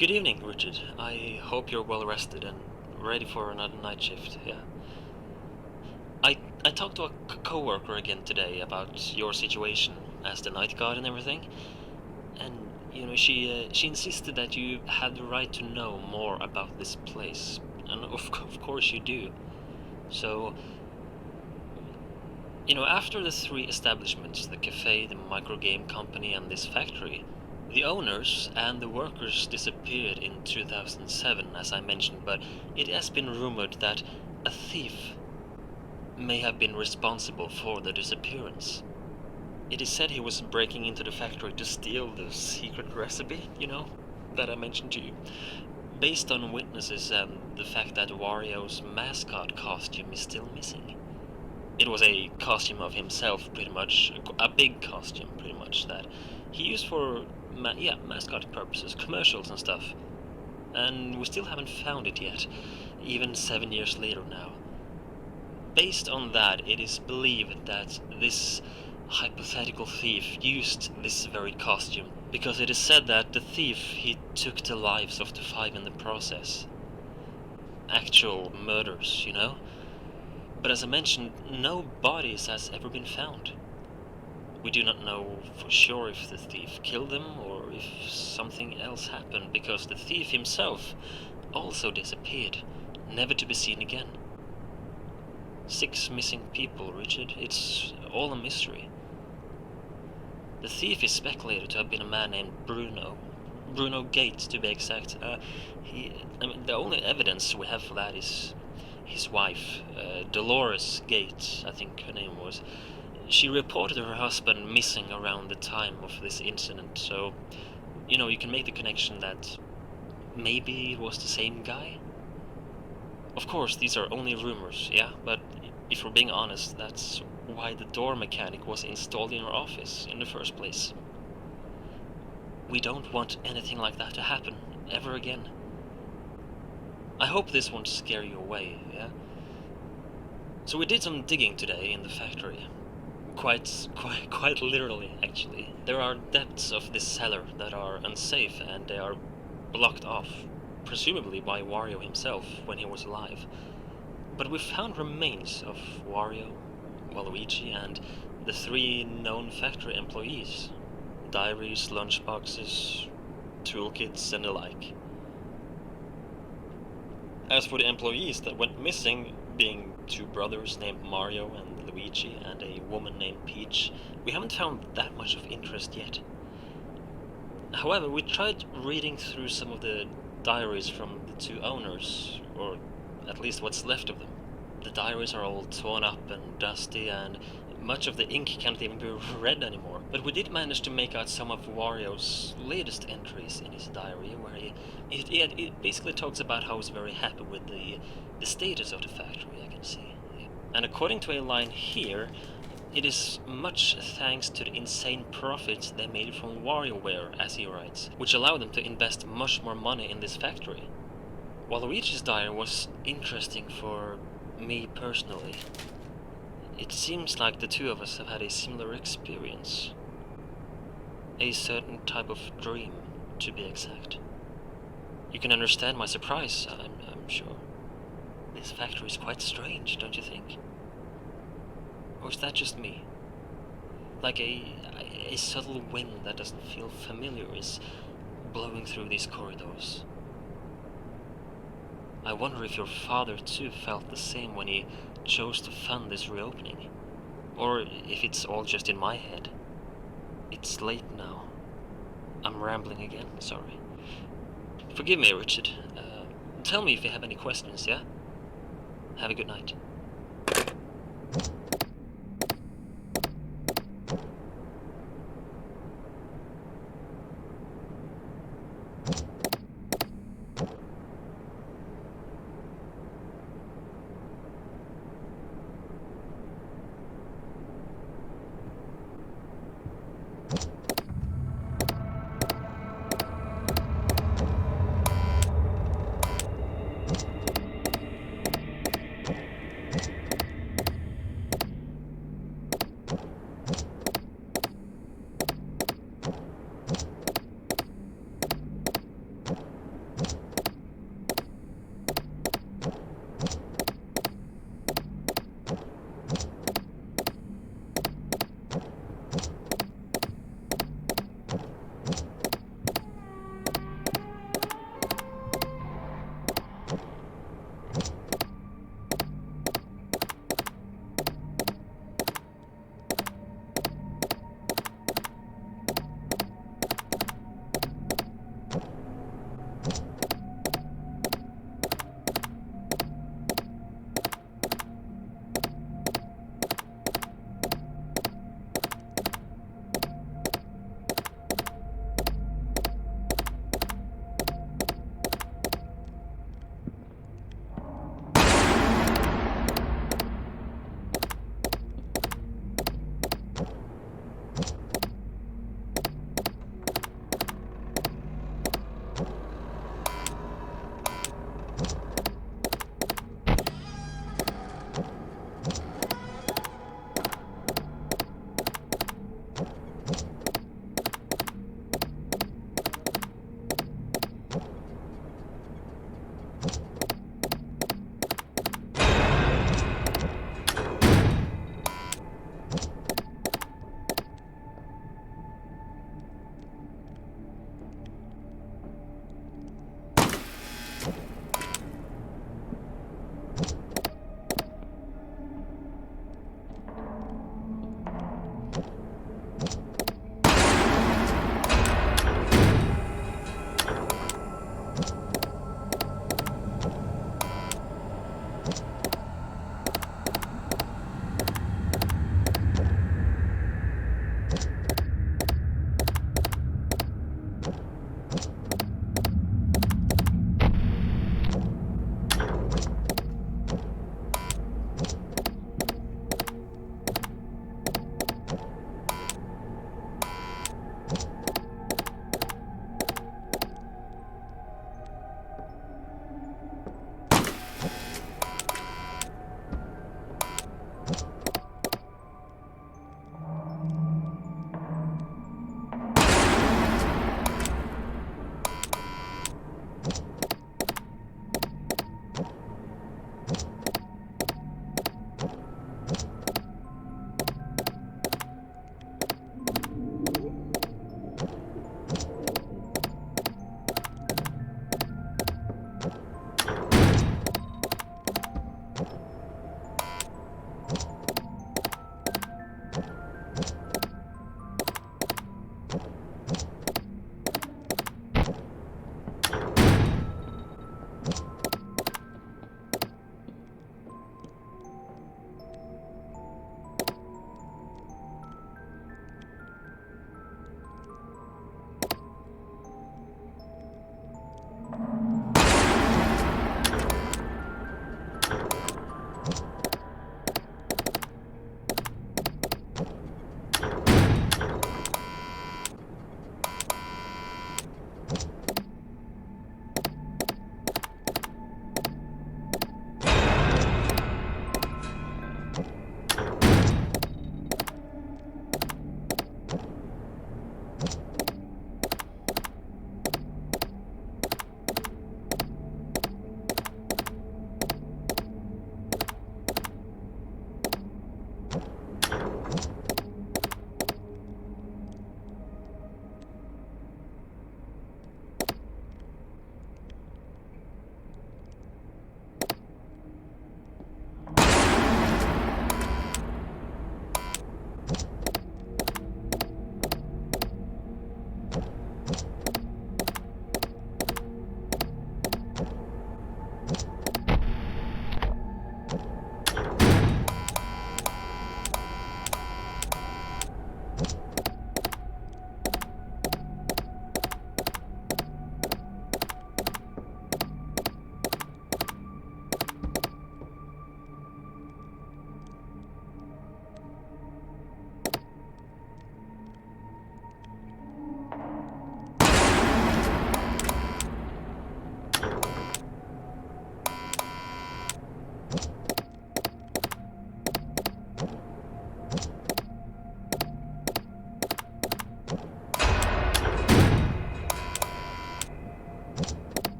Good evening, Richard. I hope you're well rested and ready for another night shift, yeah. I talked to a co-worker again today about your situation as the night guard and everything, and, she insisted that you had the right to know more about this place, and of course you do. So, after the three establishments, the cafe, the microgame company, and this factory, the owners and the workers disappeared in 2007, as I mentioned, but it has been rumored that a thief may have been responsible for the disappearance. It is said he was breaking into the factory to steal the secret recipe, that I mentioned to you. Based on witnesses and the fact that Wario's mascot costume is still missing. It was a costume of himself, pretty much, a big costume, pretty much, that he used for, mascot purposes, commercials and stuff. And we still haven't found it yet, even 7 years later now. Based on that, it is believed that this hypothetical thief used this very costume, because it is said that the thief, he took the lives of the five in the process. Actual murders, But as I mentioned, no bodies has ever been found. We do not know for sure if the thief killed them or if something else happened, because the thief himself also disappeared, never to be seen again. 6 missing people, Richard. It's all a mystery. The thief is speculated to have been a man named Bruno. Bruno Gates, to be exact. The only evidence we have for that is his wife, Dolores Gates, I think her name was. She reported her husband missing around the time of this incident, so, you can make the connection that maybe it was the same guy? Of course, these are only rumors, yeah, but if we're being honest, that's why the door mechanic was installed in our office in the first place. We don't want anything like that to happen, ever again. I hope this won't scare you away, yeah? So we did some digging today in the factory. Quite literally, actually. There are depths of this cellar that are unsafe, and they are blocked off, presumably by Wario himself when he was alive. But we found remains of Wario, Waluigi, and the 3 known factory employees. Diaries, lunchboxes, toolkits, and the like. As for the employees that went missing, being 2 brothers named Mario and Luigi and a woman named Peach, we haven't found that much of interest yet. However, we tried reading through some of the diaries from the 2 owners, or at least what's left of them. The diaries are all torn up and dusty, and much of the ink can't even be read anymore. But we did manage to make out some of Wario's latest entries in his diary, where it basically talks about how he's very happy with the status of the factory, I can see. And according to a line here, it is much thanks to the insane profits they made from WarioWare, as he writes, which allowed them to invest much more money in this factory. Waluigi's diary was interesting for me personally. It seems like the 2 of us have had a similar experience. A certain type of dream, to be exact. You can understand my surprise, I'm sure. This factory is quite strange, don't you think? Or is that just me? Like a subtle wind that doesn't feel familiar is blowing through these corridors. I wonder if your father too felt the same when he chose to fund this reopening. Or if it's all just in my head. It's late now. I'm rambling again, sorry. Forgive me, Richard. Tell me if you have any questions, yeah? Have a good night.